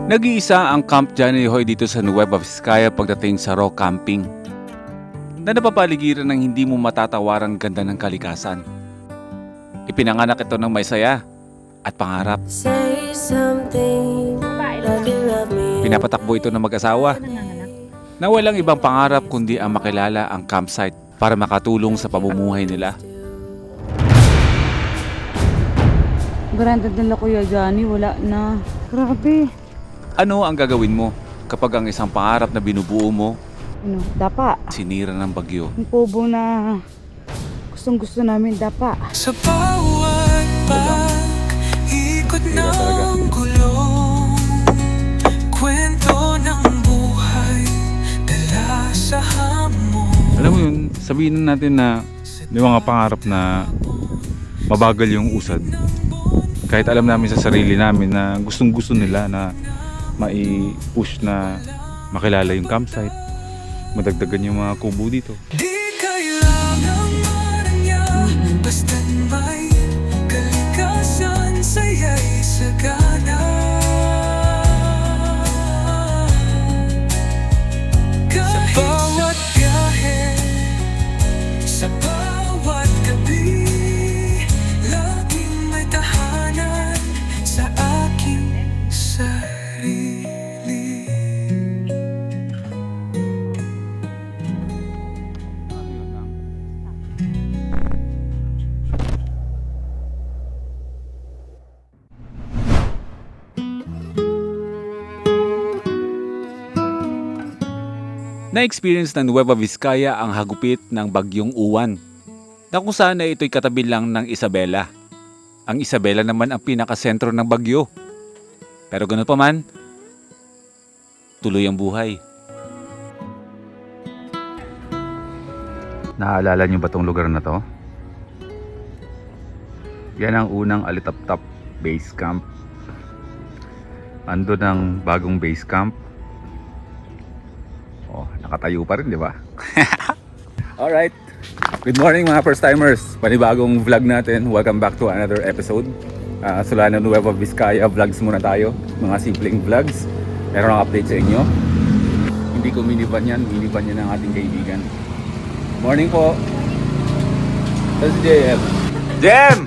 Nag-iisa ang Camp Johnny Hoy dito sa Nueva Vizcaya pagdating sa rock camping na napapaligiran ng hindi mo matatawarang ganda ng kalikasan. Ipinanganak ito ng may saya at pangarap. Say something like you love me. Pinapatakbo ito ng mag-asawa na walang ibang pangarap kundi ang makilala ang campsite para makatulong sa pamumuhay nila. Granted nila Kuya Johnny, wala na. Grabe. Ano ang gagawin mo kapag ang isang pangarap na binubuo mo Dapa. sinira ng bagyo? Yung kubo na gustong gusto namin, dapa. Sa bawat pag-ikot ng gulong, kwento ng buhay dala sa hamon. Alam mo yun, sabihin na natin na may mga pangarap na mabagal yung usad. Kahit alam namin sa sarili namin na gustong gusto nila na mai-push na makilala yung campsite, madagdagan yung mga kubo dito. Di kailangang marangyan, basta't may kalikasan, saya'y sagana. Sa bawat biyahe, sa bawat gabi, laging may tahanan sa aking sarili. Na-experience ng Nueva Vizcaya ang hagupit ng bagyong Uwan na kung saan ay ito'y katabi lang ng Isabela. Ang Isabela naman ang pinakasentro ng bagyo. Pero gano'n pa man, tuloy ang buhay. Naaalala niyo ba tong lugar na to? Yan ang unang Alitaptap Base Camp. Ando ng bagong base camp. Oh, nakatayo pa rin, di ba? Alright, good morning mga first timers. Panibagong vlog natin. Welcome back to another episode. Solano Nueva Vizcaya vlogs muna tayo. Mga simpleng vlogs. Meron akong update sa inyo. Hindi ko minivan yan. Minivan yan ng ating kaibigan. Morning po. Ito si JM. JM!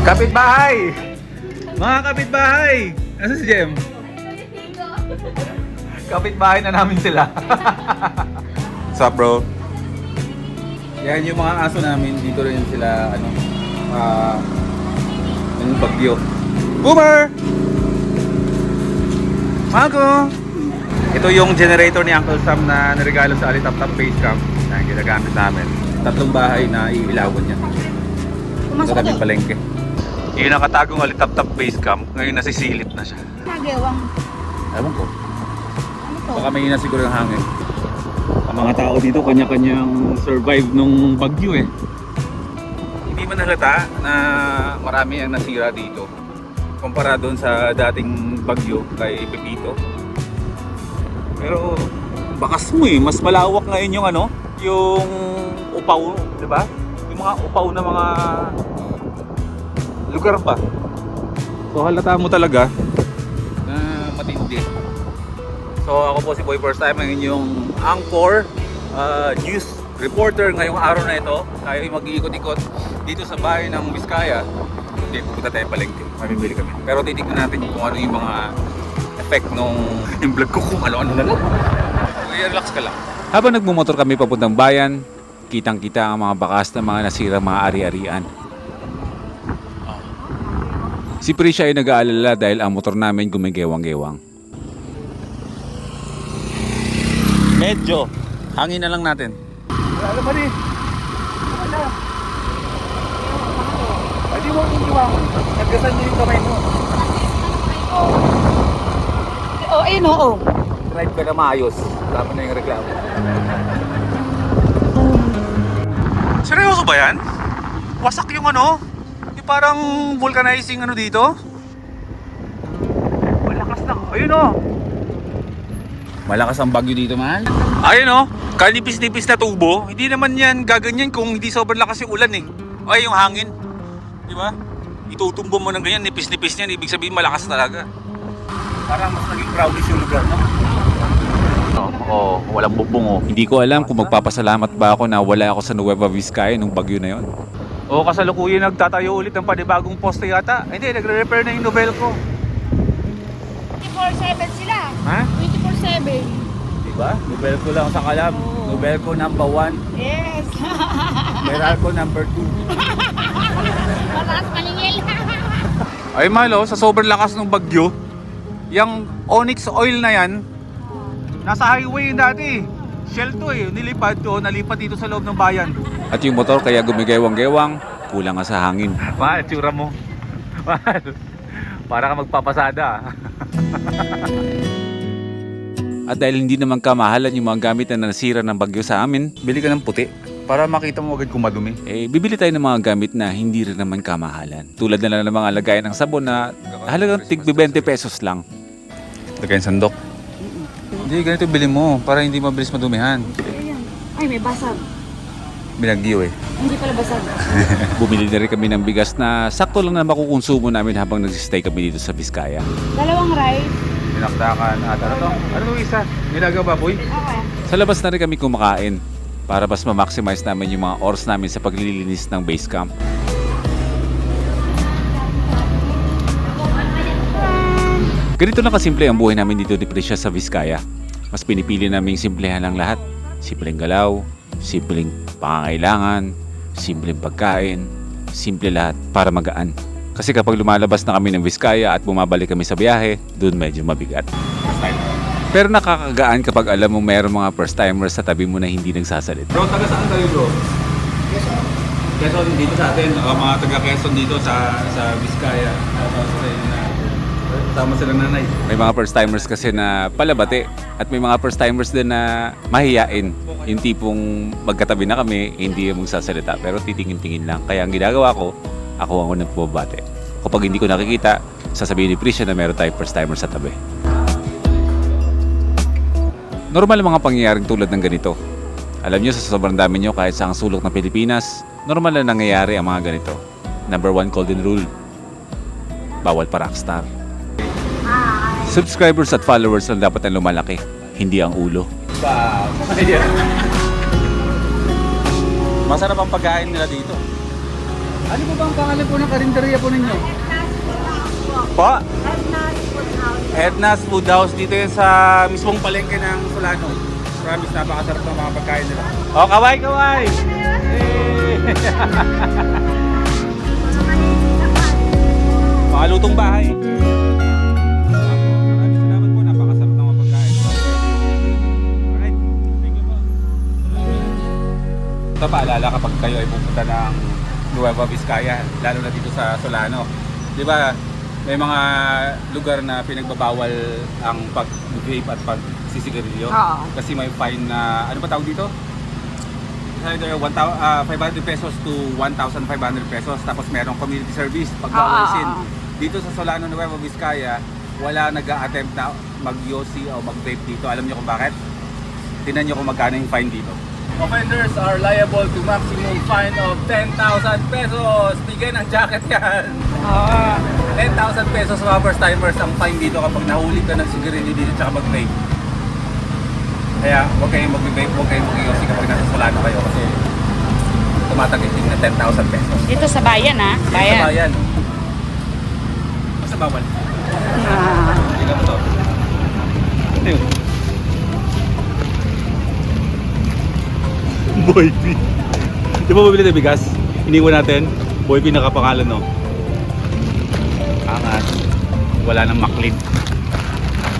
Kapitbahay! Mga kapitbahay! Nasaan si JM? Kapitbahay na namin sila. What's up, bro? Yan yung mga aso namin. Dito rin sila, yung bagyo. Boomer! Mago! Ito yung generator ni Uncle Sam na naregalo sa Alitaptap Base Camp na ginagamit namin. 3 bahay na iilawan niya. Sa tabing palengke. Yung nakatagong Alitaptap Base Camp, ngayon nasisilip na siya. Nagewang. Ewan ko. Ano to? Baka may siguro ng hangin. Ang mga tao dito kanya-kanyang survive nung bagyo eh. Hindi man halata na marami ang nasira dito kumpara doon sa dating bagyo kay Pepito. Pero bakas mo eh, mas malawak ngayon yung yung upaw, 'di ba? Yung mga upaw na mga lugar pa. So halata mo talaga na matindi. So ako po si Boy First Time, ang inyong anchor news reporter ngayong araw na ito. Tayo ay mag-iikot-ikot dito sa bahay ng Vizcaya. Hindi, pupunta tayo palengke. Mamimili kami. Pero titignan natin kung ano yung mga effect nung yung vlog ko kung ano-ano na lang. Relax ka lang. Habang nagmumotor kami papuntang bayan, kitang-kita ang mga bakas ng mga nasira mga ari-arian. Si Prisha ay nag-aalala dahil ang motor namin gumigewang-gewang. Medyo. Hangin na lang natin. Wala pa rin. Wala. Pwede mo kong iwang. Nagkasan niyo yung kamay mo. Oh, ayun oo. Drive ka na maayos. Wala pa na yung reklamo. Seryoso ba yan? Wasak yung yung parang vulcanizing dito? Malakas na. Ayun Malakas ang bagyo dito, man. Ayun kanipis-nipis na tubo. Hindi naman yan gaganyan kung hindi sobrang lakas yung ulan eh. Ay, yung hangin. Di ba? Itutumbo mo ng ganyan, nipis-nipis niyan, ibig sabihin malakas talaga. Parang mas naging crowded yung lugar, no? Oo, walang bubong oh. Hindi ko alam kung magpapasalamat ba ako na wala ako sa Nueva Vizcaya nung bagyo na yon. Oo, kasalukuyan nagtatayo ulit ng panibagong poste yata. Hindi, nagre-repair na yung Novelco. 24/7 sila. Ha? 24/7. Diba? Novelco lang sa kalam. Novelco number 1. Yes. Meralco number 2. Mataas maningil. Ay malo, sa sobrang lakas ng bagyo, yung Onyx oil na yan, nasa highway yun dati. Shell to eh, nilipat dito sa loob ng bayan. At yung motor kaya gumigewang-gewang, kulang nga sa hangin. Mahal, tsura mo. Mahal. Para ka magpapasada. At dahil hindi naman kamahalan yung mga gamit na nasira ng bagyo sa amin, bili ka ng puti para makita mo agad kung madumi. Eh, bibili tayo ng mga gamit na hindi rin naman kamahalan. Tulad na lang ng mga lagayan ng sabon na halagang tig 20 pesos lang. Lagayan sandok. Hindi, ganito bili mo para hindi mabilis madumihan. Ay, may basag. Binagyo eh. Hindi pala basag. Bumili na rin kami ng bigas na sakto lang na makukonsumo namin habang nagsistay kami dito sa Vizcaya. Dalawang rice. Pinaktakan at ano to? Ano to isa? Nilaga baboy? Okay. Sa labas na rin kami kumakain para mas ma-maximize namin yung mga oras namin sa paglilinis ng base camp. Ganito lang kasimple ang buhay namin dito ni Priscia sa Vizcaya. Mas pinipili naming simplehan lang lahat. Simpleng galaw, simpleng pangangailangan, simpleng pagkain, simple lahat para magaan. Kasi kapag lumalabas na kami ng Vizcaya at bumabalik kami sa biyahe, doon medyo mabigat. Pero nakakagaan kapag alam mo mayroong mga first timers sa tabi mo na hindi nagsasalit. Bro, taga saan kayo bro? Quezon dito sa atin, mga taga Quezon dito sa Vizcaya. Tama silang nanay. May mga first timers kasi na palabati at may mga first timers din na mahiyain. Yung tipong magkatabi na kami, hindi yung magsasalita pero titingin-tingin lang. Kaya ang ginagawa ko, ako ang nagpabate. Kapag hindi ko nakikita, sasabihin ni Priscia na meron tayong first timers sa tabi. Normal ang mga pangyayaring tulad ng ganito. Alam nyo, sa sobrang dami nyo kahit sa ang sulok ng Pilipinas, normal na nangyayari ang mga ganito. Number 1 golden rule. Bawal pa rockstar. Subscribers at followers lang dapat ang lumalaki, hindi ang ulo. Masarap ang pagkain nila dito. Ano po ba ang pangalan po ng karinderya po ninyo? Pa? Edna's Food House. Dito yun sa mismong palengke ng Solano. Promise, napakasarap ng mga pagkain nila. Oh, kaway, kaway! Hey! Mga lutong bahay. Maraming salamat po. Napakasarap ng mga pagkain. Alright. Thank you po. Ito paalala kapag kayo ay pupunta ng Nueva Vizcaya, lalo na dito sa Solano. Di ba, may mga lugar na pinagbabawal ang pag-vape at pagsisigarilyo. Kasi may fine na, ano ba tawag dito? Either 500 pesos to 1,500 pesos. Tapos merong community service pag bawasin. Dito sa Solano, Nueva Vizcaya, wala nag-a-attempt na mag-yosi o mag-vape dito. Alam niyo kung bakit? Tingnan niyo kung magkano yung fine dito. Offenders are liable to maximum fine of 10,000 pesos. Bigay ng jacket yan. 10,000 pesos sa mga first timers ang fine dito kapag nahuli ka ng sigarilyo dito tsaka mag-vape. Kaya huwag kayong mag-vape, huwag kayong mag-yosi kapag nasa Solano kayo kasi tumatagit din na 10,000 pesos. Dito sa bayan ha? Dito sa bayan. Basta bawal. Tingnan mo to. Ano yun? Boy P. Di ba mabili tayo bigas? Iniwan natin. Boy P nakapangalan, no? Angat. Wala nang maklin.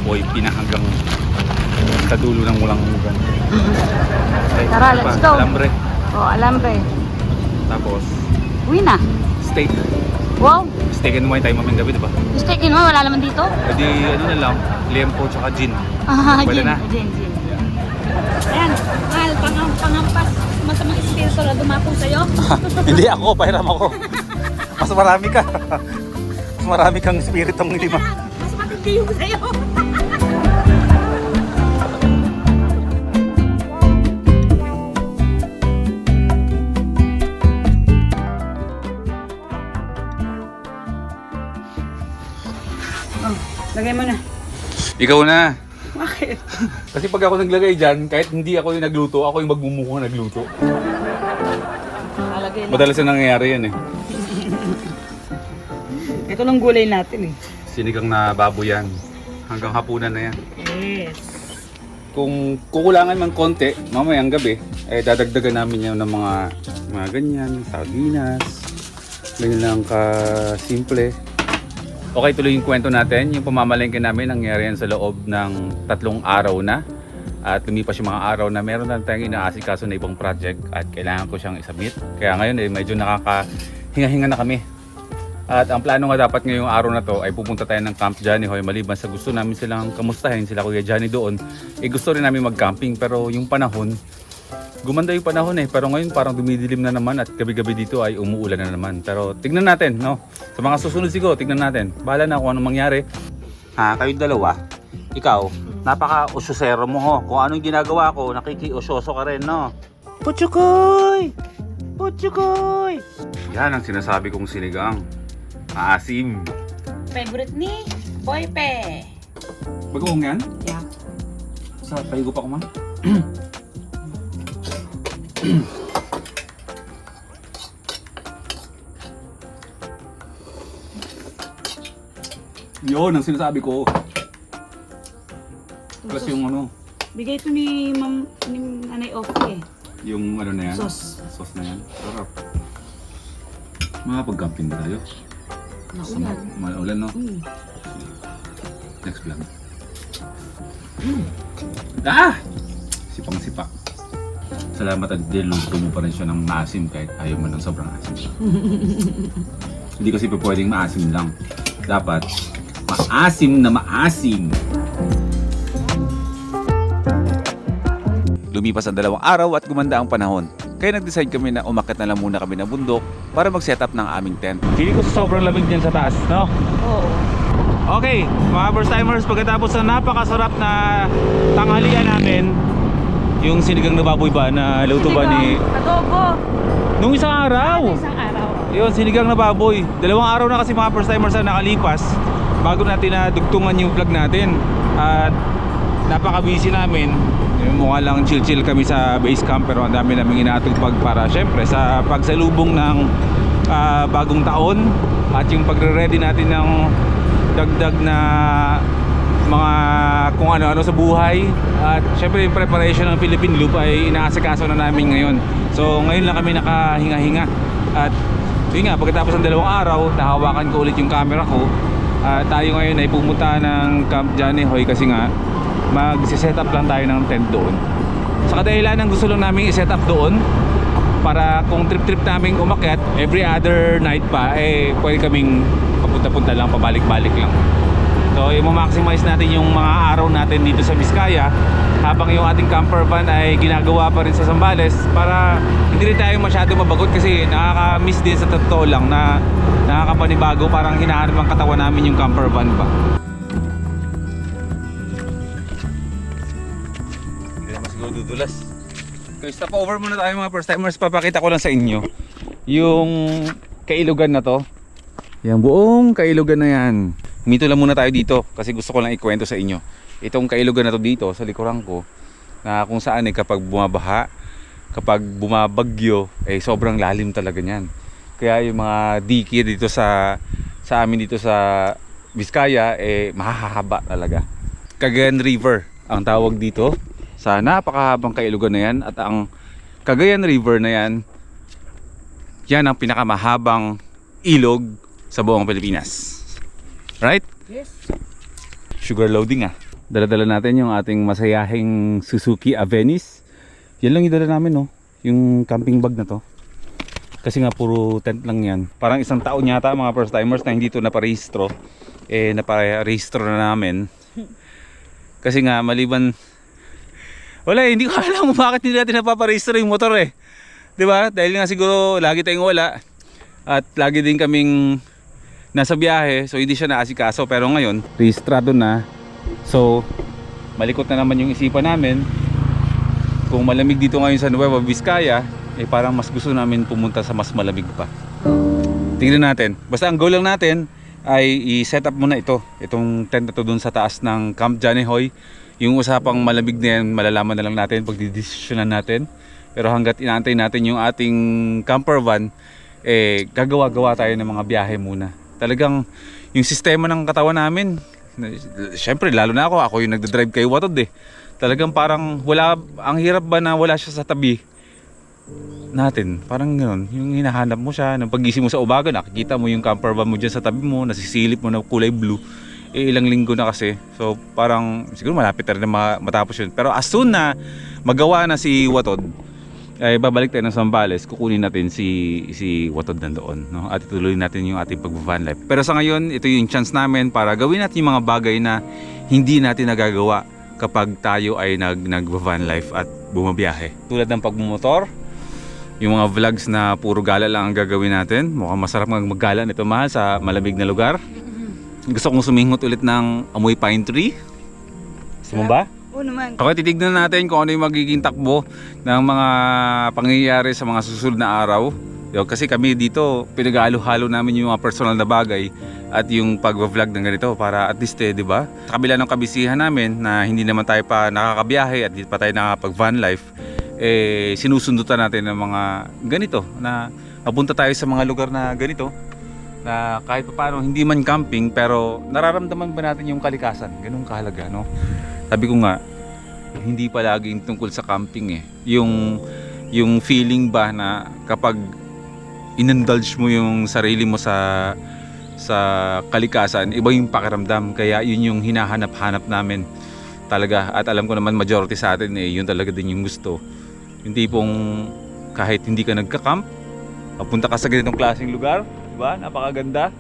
Boy P na hanggang sa dulo ng walang hanggan. Tara, let's go. Alambre. Oh, alambre. Tapos, Uwi na. steak. Wow. Steak and wine tayo mamayang gabi, di ba? Mistaken mo, wala naman dito. Pwede, ano na lang, liempo tsaka gin. Pwede Gin. na. Gin. Ayan, mahal, panghampas. Masamang espiritu na dumapo sa'yo. Hindi ako, pahiram ako. Mas marami ka. Mas marami kang spiritong lima. Mas matindi yung sa'yo. Lagay mo na. Ikaw na. Bakit? Kasi pag ako naglagay dyan, kahit hindi ako yung nagluto, ako yung magmumukhang nagluto. Alagay lang. Madalas na nangyayari yan eh. Ito lang gulay natin eh. Sinigang na baboy yan. Hanggang hapunan na yan. Yes. Kung kukulangan man konti, mamayang gabi, dadagdagan namin yan ng mga ganyan, sardinas. Ganyan lang ka-simple. Okay, tuloy yung kwento natin. Yung pamamalengke namin, nangyari yan sa loob ng 3 araw na. At lumipas yung mga araw na meron na tayong inaasikaso na ibang project at kailangan ko siyang isubmit. Kaya ngayon medyo nakakahinga-hinga na kami. At ang plano nga dapat ngayong araw na to ay pupunta tayo ng Camp Johnny Hoy. Maliban sa gusto namin silang kamustahin, sila Kuya Johnny doon, gusto rin namin mag-camping. Pero yung panahon, gumanda yung panahon pero ngayon parang dumidilim na naman at gabi-gabi dito ay umuulan na naman. Pero tignan natin, no? Sa mga susunod siguro, tignan natin. Bahala na kung anong mangyari. Kayong dalawa, ikaw, napaka-osyosero mo ho. Kung anong ginagawa ko, nakiki-osyoso ka rin, no? Putsukoy! Putsukoy! Yan ang sinasabi kong sinigang. Maasim. Favorite ni Boy Pe. Bagoong yan? Yeah. Sa paigo pa ko man. Yun ang sinasabi ko. Plus yung ano, Bigay ito ni Ma'am, ni Nanay Oki eh. yung ano na yan. Sauce. Sauce na yan. Sarap. Makapag-camping ba tayo? Naulan. Maulan, no? Mm. Next vlog. Ah! Sipang-sipa. Salamat at diluto mo pa rin siya ng maasim kahit ayaw mo ng sobrang asim. Hindi kasi pa pwedeng maasim lang. Dapat maasim na maasim. Lumipas ang 2 araw at gumanda ang panahon. Kaya nag-decide kami na umakyat na lang muna kami ng bundok para mag-set up ng aming tent. Feeling ko sobrang lamig dyan sa taas, no? Oo. Okay, mga first timers, pagkatapos ng napakasarap na tanghalian namin, yung sinigang na baboy ba na luto ba ni... Adobo. Nung isang araw! Isang araw. Yun, sinigang na baboy. 2 araw na kasi mga first timers na nakalipas bago natin na dugtungan yung vlog natin. At napaka-busy namin. Yung mukha lang chill-chill kami sa base camp pero ang dami naming inaatupag para syempre sa pagsalubong ng bagong taon at yung pagre-ready natin ng dagdag na mga kung ano-ano sa buhay at syempre yung preparation ng Philippine Loop ay inaasikaso na namin ngayon. So ngayon lang kami nakahinga-hinga at yun nga, pagkatapos ng 2 araw nahawakan ko ulit yung camera ko. Tayo ngayon ay pumunta ng Camp Johnny Hoy kasi nga mag-set up lang tayo ng tent doon. Sa kadahilan ng gusto lang namin i-set up doon para kung trip-trip naming umakyat every other night pa pwede kaming papunta-punta lang, pabalik-balik lang. So i-maximize natin yung mga araw natin dito sa Vizcaya habang yung ating camper van ay ginagawa pa rin sa Zambales para hindi rin tayo masyado mabagot kasi nakaka-miss din sa totoo lang na nakakapanibago, parang hinahanap ang katawan namin yung camper van pa. Hindi naman siguro dudulas. Okay, stop over muna tayo mga first timers. Papakita ko lang sa inyo yung kailugan na to. Yung buong kailugan na yan. Mito lang muna tayo dito kasi gusto ko lang ikwento sa inyo. Itong kailugan na to dito sa likuran ko na kung saan kapag bumabaha, kapag bumabagyo, sobrang lalim talaga niyan. Kaya yung mga diki dito sa amin dito sa Vizcaya mahahaba talaga. Cagayan River ang tawag dito sa napakahabang kailugan na yan at ang Cagayan River na yan ang pinakamahabang ilog sa buong Pilipinas. Right? Yes. Sugar loading Dala-dala natin yung ating masayahing Suzuki Avenis. Yan lang yung dala namin, no? Yung camping bag na to. Kasi nga puro tent lang yan. Parang 1 taon yata mga first timers na hindi to naparehistro. Naparehistro na namin. Kasi nga maliban... Wala hindi ko alam kung bakit hindi natin napaparehistro yung motor Diba? Dahil nga siguro lagi tayong wala. At lagi din kaming nasa biyahe. So hindi siya naasikaso. Pero ngayon, rehistrado na. So, malikot na naman yung isipan namin. Kung malamig dito ngayon sa Nueva Vizcaya, parang mas gusto namin pumunta sa mas malamig pa. Tingnan natin. Basta ang goal lang natin, ay i-set up muna itong tent na to dun sa taas ng Camp Johnny Hoy. Yung usapang malamig na yan, malalaman na lang natin pag didesisyonan natin. Pero hanggat inaantay natin yung ating camper van, gagawa-gawa tayo ng mga biyahe muna. Talagang yung sistema ng katawan namin, syempre lalo na ako yung nagdadrive kay Watod Talagang parang ang hirap ba na wala siya sa tabi natin. Parang gano'n, yung hinahanap mo siya, nang pagising mo sa umaga, nakikita mo yung camper van mo dyan sa tabi mo, nasisilip mo na kulay blue. Ilang linggo na kasi. So parang siguro malapit na rin na matapos yun. Pero as soon na magawa na si Watod, ay babalik tayo ng Zambales, kukunin natin si Watod nandoon, no? At ituloy natin yung ating pag-van life. Pero sa ngayon, ito yung chance namin para gawin natin yung mga bagay na hindi natin nagagawa kapag tayo ay nag-van life at bumabiyahe. Tulad ng pagmumotor, yung mga vlogs na puro gala lang ang gagawin natin. Mukhang masarap maggala nito, mahal, sa malamig na lugar. Gusto kong suminghot ulit ng amoy pine tree. Gusto mo ba? Oo naman. Okay, titignan natin kung ano yung magiging takbo ng mga pangyayari sa mga susunod na araw. Kasi kami dito, pinag-halo-halo namin yung mga personal na bagay at yung pag-vlog ng ganito para at least, di ba? Sa kabila ng kabisihan namin na hindi naman tayo pa nakakabiyahe at hindi pa tayo nakakapag-van life, sinusundutan natin ng mga ganito na mapunta tayo sa mga lugar na ganito na kahit pa paano hindi man camping pero nararamdaman ba natin yung kalikasan? Ganun kahalaga, no? Sabi ko nga, hindi palaging tungkol sa camping yung feeling ba na kapag inindulge mo yung sarili mo sa kalikasan, iba yung pakiramdam. Kaya yun yung hinahanap-hanap namin talaga. At alam ko naman majority sa atin yun talaga din yung gusto. Yung tipong kahit hindi ka nagka-camp, papunta ka sa ganitong klaseng lugar, di ba? Napakaganda.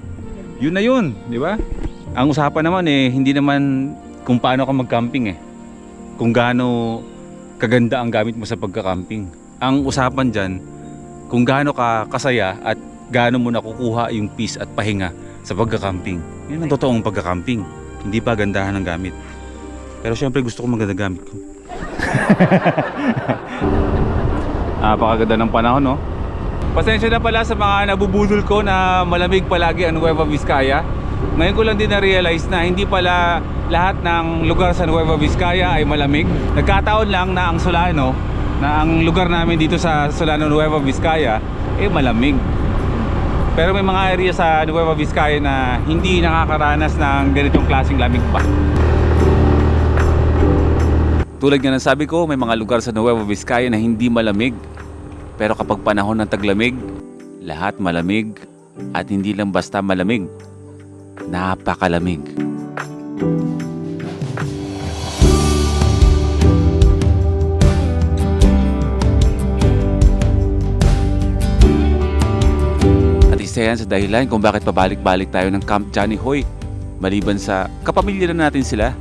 Yun na yun, di ba? Ang usapan naman hindi naman kung paano ka mag-camping kung gaano kaganda ang gamit mo sa pagka-camping. Ang usapan dyan, kung gaano ka kasaya at gaano mo nakukuha yung peace at pahinga sa pagka-camping. Yan ang totoong pagka-camping. Hindi pa gandahan ng gamit. Pero syempre gusto ko maganda gamit ko. Napakaganda ng panahon, no? Pasensya na pala sa mga nabubudol ko na malamig palagi ang Nueva Vizcaya. Ngayon ko lang din na-realize na hindi pala lahat ng lugar sa Nueva Vizcaya ay malamig. Nagkataon lang na ang Solano, na ang lugar namin dito sa Solano, Nueva Vizcaya, malamig. Pero may mga area sa Nueva Vizcaya na hindi nakakaranas ng ganitong klaseng lamig pa. Tulad nga ng sabi ko, may mga lugar sa Nueva Vizcaya na hindi malamig. Pero kapag panahon ng taglamig, lahat malamig at hindi lang basta malamig. Napakalamig. At isa yan sa dahilan kung bakit pabalik-balik tayo ng Camp Johnny Hoy. Maliban sa kapamilya na natin sila.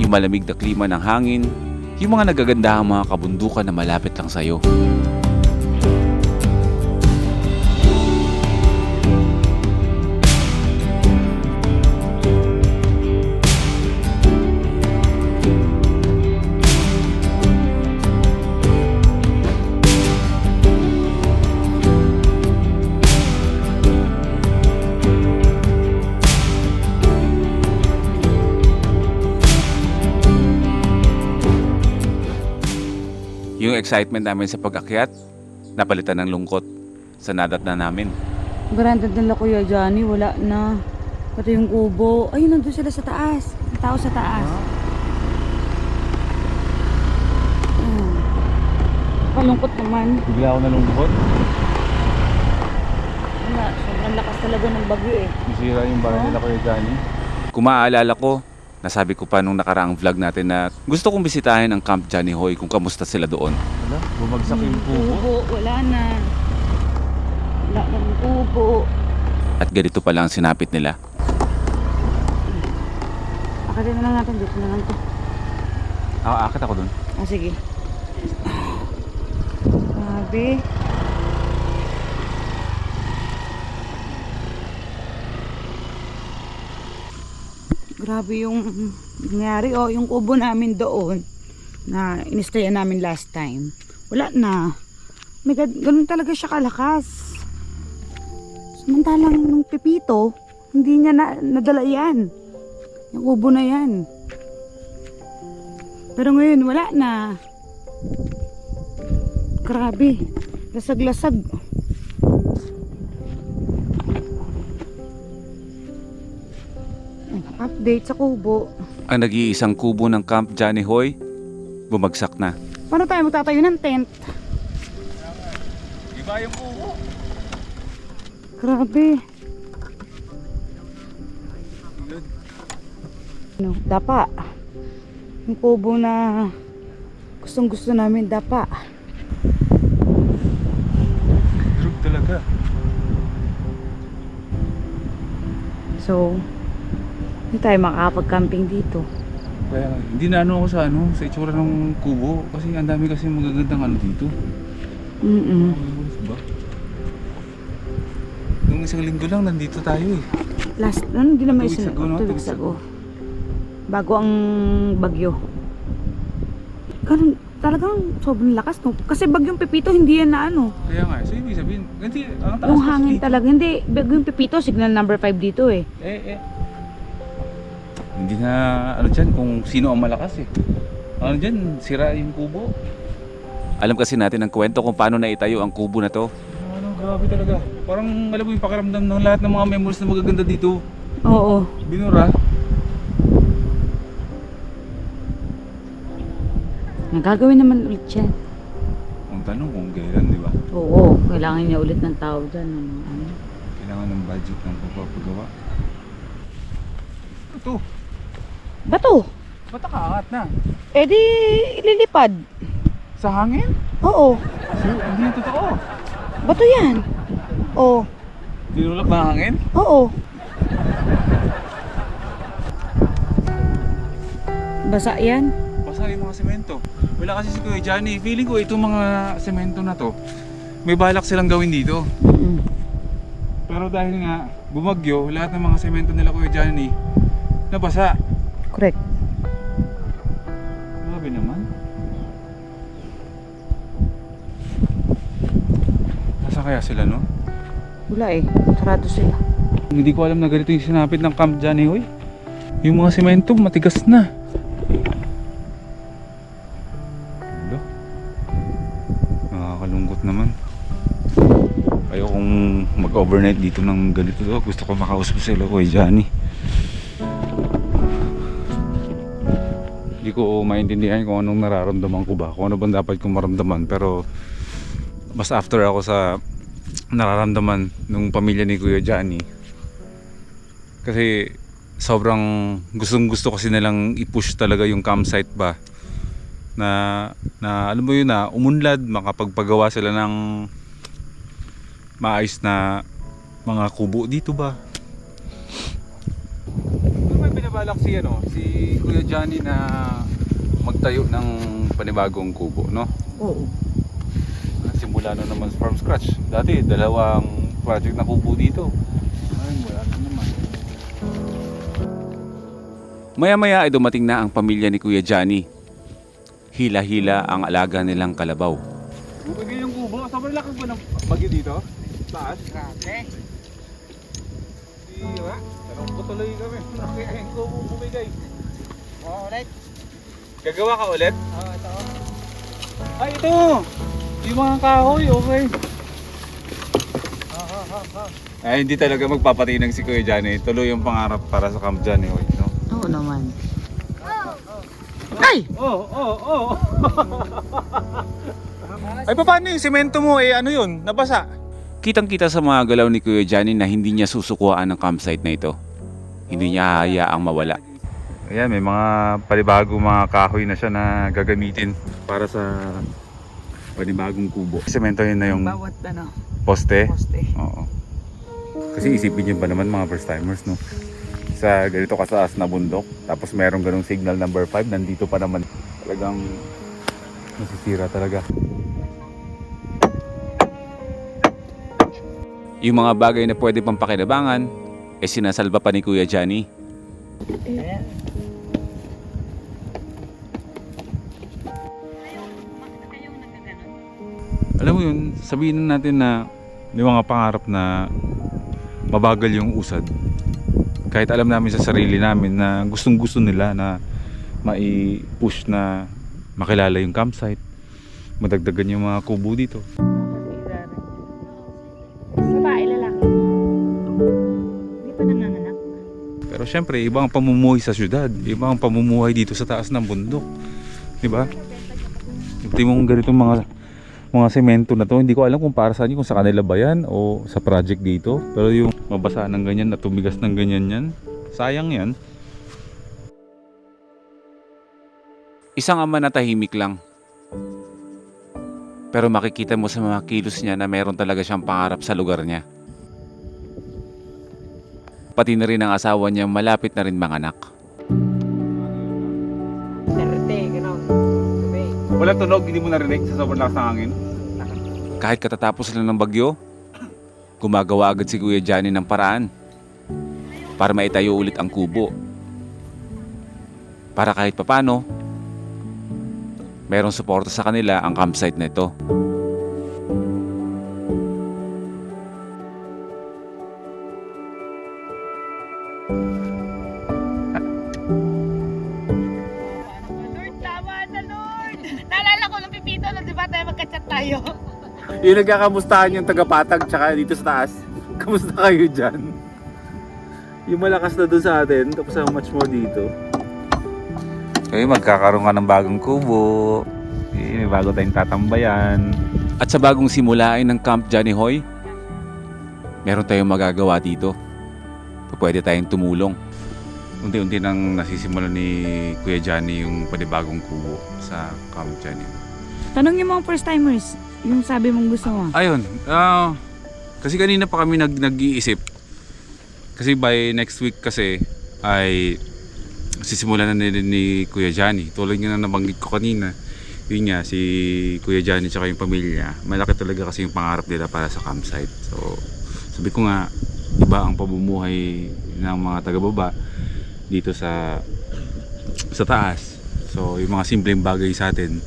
Yung malamig na klima ng hangin, yung mga nagagandahang mga kabundukan na malapit lang sa'yo. Yung excitement namin sa pag-akyat, napalitan ng lungkot sa nadat na namin. Baranda nila Kuya Johnny, wala na. Pati yung kubo. Ayun, nandun sila sa taas. Ang tao sa taas. Palungkot naman. Bigla ako nalungkot. Wala, sobrang lakas talaga ng bagyo Nasira yung bahay nila Kuya Johnny. Kung maaalala ko, nasabi ko pa nung nakaraang vlog natin na gusto kong bisitahin ang Camp Johnny Hoy kung kamusta sila doon. Wala, bumagsak yung kubo. Wala na. Wala na yung kubo. At ganito pala ang sinapit nila. Akatin na lang natin, dito na lang to. Akit ako doon. Sige. Grabe. Grabe yung nangyari. Yung kubo namin doon na inistayan namin last time. Wala na. My God, ganun talaga siya kalakas. Samantalang nung Pepito, hindi niya nadala yan. Yung kubo na yan. Pero ngayon, wala na. Grabe. Lasag-lasag. Update sa kubo. Ang nag-iisang kubo ng Camp Johnny Hoy, bumagsak na. Paano tayo magtatayo ng tent? Iba yung kubo. Grabe. Ano, dapa. Yung kubo na gustong gusto namin, dapa. Drug talaga. So, hindi tayo makakapag-camping dito. Kaya hindi na ano ako sa itsura ng kubo kasi ang dami kasi magagandang dito. Ba? Nung isang linggo lang nandito tayo eh. Last, hindi naman 2 weeks ago, no? 2 weeks ago. Bago ang bagyo. Ganun, talagang sobrang lakas, no? Kasi bagyong Pepito, hindi yan na ano. Kaya nga, so ibig sabihin, ganti, ang taas Yung kasi hangin dito. talaga, hindi. Bagyong Pepito, signal number 5 dito eh. Hindi na ano dyan kung sino ang malakas eh. Ano dyan, sira yung kubo. Alam kasi natin ang kwento kung paano naitayo ang kubo na to. Ano, grabe talaga. Parang alam mo yung pakiramdam ng lahat ng mga memories na magaganda dito. Oo. Binura. Nagagawin naman ulit yan. Ang tanong kung kailan, di ba? Oo, kailangan niya ulit ng tao dyan. Ano. Kailangan ng budget ng pagpapagawa. Ito, Bato? ba't nakaangat na? Eh di, ililipad. Sa hangin? Oo. So, hindi yung totoo. Bato yan. Oo. Tinulak na hangin? Oo. Basa yan. Basa yung mga semento. Wala kasi si Kuya Johnny. Feeling ko itong mga semento na to, may balak silang gawin dito. Pero dahil nga bumagyo, lahat ng mga semento nila Kuya Johnny nabasa. Correct. Grabe naman. Nasa kaya sila, no? Wala eh. Sarado sila. Hindi ko alam na ganito yung sinapit ng Camp Johnny Hoy. Yung mga semento matigas na. Hello? Nakakalungkot naman. Ayokong mag-overnight dito ng ganito. Gusto ko makausap sila Kuya Johnny. Hindi ko maintindihan kung anong nararamdaman ko ba, kung ano bang dapat kong maramdaman, pero mas after ako sa nararamdaman ng pamilya ni Kuya Johnny, kasi sobrang gustong gusto kasi nilang i-push talaga yung campsite ba na alam mo yun na umunlad, makapagpagawa sila ng maayos na mga kubo dito ba. May binabalak si Kuya Johnny na magtayo ng panibagong kubo, no? Oo. Simula na naman from scratch. Dati, 2 project na kubo dito. Ay, wala na naman. Maya-maya ay dumating na ang pamilya ni Kuya Johnny. Hila-hila ang alaga nilang kalabaw. Bumagay yung kubo. Sobrang lakas ba ng bagyo dito? Taas? Grabe. Diba? Tanong ko tuloy kami. Kaya yung kubo bumigay. Ulit? Gagawa ka ulit? Oo, ito. Ay, ito! Yung mga kahoy, okay. Ay, hindi talaga magpapatinag si Kuya Johnny. Tuloy yung pangarap para sa Camp Johnny Hoy, no? Oo naman. Ay! Oh. Ay, paano yung semento mo? Ano yun? Nabasa? Kitang-kita sa mga galaw ni Kuya Johnny na hindi niya susukuan ang campsite na ito. Hindi niya hahayaang mawala. Ayan, may mga palibago mga kahoy na siya na gagamitin para sa panibagong kubo. Semento yun na yung Bawat poste. poste. Oo. Kasi isipin nyo ba naman mga first timers, no? Sa ganito kataas na bundok, tapos merong ganong signal number 5, nandito pa naman. Talagang nasisira talaga. Yung mga bagay na pwede pang pakinabangan, sinasalba pa ni Kuya Johnny. Alam mo yun, sabihin na natin na may mga pangarap na mabagal yung usad. Kahit alam namin sa sarili namin na gustong gusto nila na mai-push na makilala yung campsite, madagdagan yung mga kubo dito. Babae, lalaki. Hindi pa nanganganak. Pero syempre, iba ang pamumuhay sa syudad, iba ang pamumuhay dito sa taas ng bundok, di ba? Tingnan mo ganitong mga semento na to, hindi ko alam kung para saan yun, kung sa kanila ba yan o sa project dito. Pero yung mabasa ng ganyan at tumigas ng ganyan yan, sayang yan. Isang ama na tahimik lang. Pero makikita mo sa mga kilos niya na meron talaga siyang pangarap sa lugar niya. Pati na rin ang asawa niya malapit na rin manganak. Wala tunog, hindi mo narinig sa sobrang lakas ng hangin? Kahit katatapos lang ng bagyo, gumagawa agad si Kuya Johnny ng paraan para maitayo ulit ang kubo. Para kahit papano, merong suporta sa kanila ang campsite na ito. Lord, tama na, Lord! Naalala ko ng pipito na, di ba tayo magka-chat tayo? Yung nagkakamustahan yung tagapatag tsaka dito sa taas. Kamusta kayo dyan? Yung malakas na dun sa atin, tapos how much more dito. Okay, magkakaroon ka ng bagong kubo. May bago tayong tatambayan. At sa bagong simulain ng Camp Johnny Hoy, meron tayong magagawa dito. Pwede tayong tumulong. Unti-unti nang nasisimula ni Kuya Johnny yung panibagong kubo sa Camp Johnny. Tanong yung mga first timers, yung sabi mong gusto mo. Ayun, kasi kanina pa kami nag-iisip. Kasi by next week kasi ay sisimulan na ni Kuya Johnny. Tulad nga na nabanggit ko kanina, yun nga, si Kuya Johnny tsaka yung pamilya, malaki talaga kasi yung pangarap nila para sa campsite. So, sabi ko nga, iba ang pamumuhay ng mga taga-baba dito sa taas. So, yung mga simpleng bagay sa atin,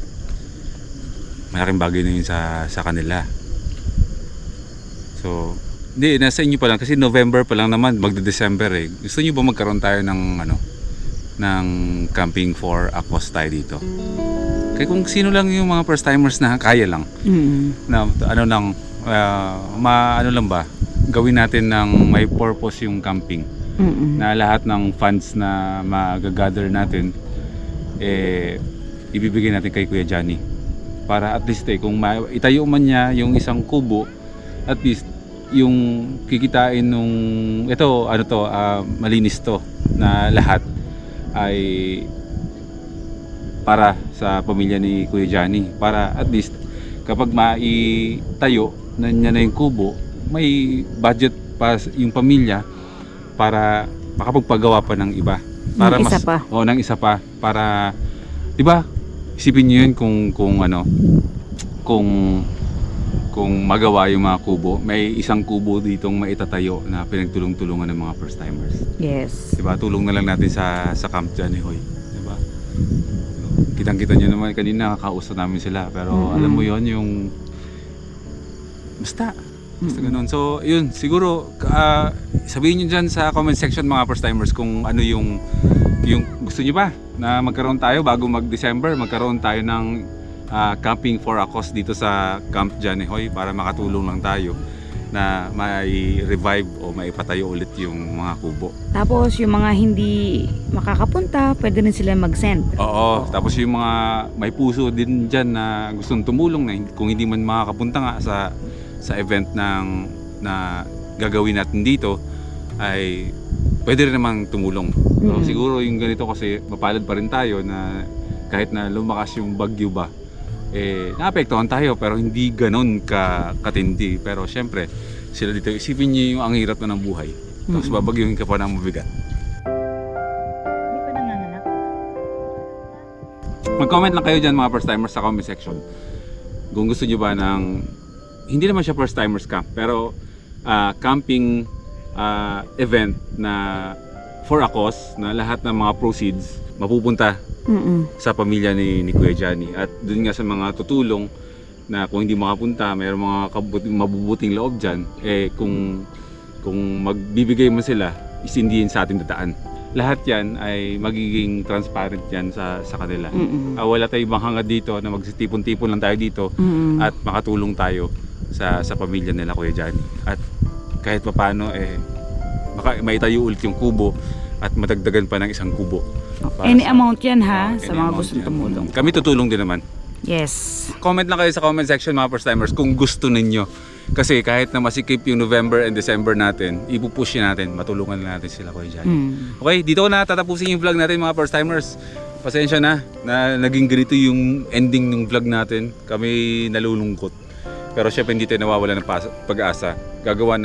malaking bagay na yun sa kanila. So, hindi, nasa inyo pa lang kasi November pa lang naman, magde-December eh. Gusto niyo ba magkaroon tayo ng ng camping for a cause tayo dito? Kaya kung sino lang yung mga first timers na kaya lang. Na ano lang lang ba? Gawin natin ng may purpose yung camping. Na lahat ng funds na magagather natin ibibigay natin kay Kuya Johnny. Para at least kung itayo man niya yung isang kubo, at least yung kikitain nung malinis to na lahat ay para sa pamilya ni Kuya Johnny, para at least kapag maitayo na niya na yung kubo, may budget pa yung pamilya para makapagpagawa pa ng iba, para ng isa pa. Ng isa pa para, di ba, isipin niyo yun kung magawa yung mga kubo, may isang kubo ditong maitatayo na pinagtulong-tulungan ng mga first timers. Yes. Diba? Tulong na lang natin sa Camp Johnny Hoy. Diba? Kitang-kita nyo naman kanina, kakausap namin sila. Pero alam mo yon yung basta ganun. So yun, siguro sabihin nyo dyan sa comment section mga first timers kung ano yung gusto nyo ba na magkaroon tayo bago mag-December, magkaroon tayo ng camping for a cause dito sa Camp Johnny Hoy para makatulong lang tayo na mai-revive o maipatayo ulit yung mga kubo. Tapos yung mga hindi makakapunta, pwede rin sila mag-send. Oo, tapos yung mga may puso din dyan na gustong tumulong na kung hindi man makakapunta nga sa event na gagawin natin dito, ay pwede rin namang tumulong. So, siguro yung ganito kasi mapalad pa rin tayo na kahit na lumakas yung bagyo ba, naapektuhan tayo pero hindi ganon katindi. Pero syempre, sila dito, isipin niyo yung ang hirap na ng buhay. Tapos babagyuhin ka pa ng mabigat. Hindi pa nanganganak. Mag-comment lang kayo dyan mga first timers sa comment section. Kung gusto nyo ba ng, hindi naman siya first timers camp, pero camping event na for a cause na lahat ng mga proceeds mapupunta sa pamilya ni Kuya Johnny. At dun nga sa mga tutulong na kung hindi makapunta, mayroong mga mabubuting loob dyan, kung kung magbibigay mo sila, is hindi yun sa ating dadaan. Lahat yan ay magiging transparent yan sa kanila. Wala tayong ibang hangad dito na magsitipon-tipon lang tayo dito at makatulong tayo sa pamilya nila, Kuya Johnny. At kahit papaano baka maitayo ulit yung kubo at madagdagan pa ng isang kubo. Para Any sa- amount yan ha, sa any mga amount gustong yan. tumulong. Kami tutulong din naman. Yes. Comment lang kayo sa comment section, mga first timers, kung gusto ninyo. Kasi kahit na masikip yung November and December natin, ipupush natin, matulungan lang natin sila, Kuya Johnny. Okay, dito ko na tatapusin yung vlog natin, mga first timers. Pasensya na naging ganito yung ending ng vlog natin. Kami nalulungkot. Pero syempre hindi tayo nawawala ng pag-asa. Gagawa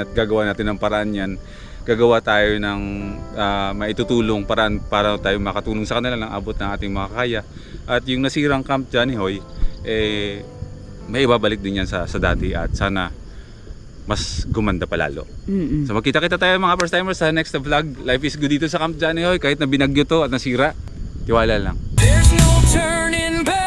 natin ng paraan yan. Gagawa tayo ng maitutulong paraan para tayo makatulong sa kanila ng abot ng ating makakaya. At yung nasirang Camp Johnny Hoy, may ibabalik din yan sa dati at sana mas gumanda pa lalo. So magkita-kita tayo mga first timers sa next na vlog. Life is good dito sa Camp Johnny Hoy, kahit na binagyo to at nasira, tiwala lang. There's no turning back.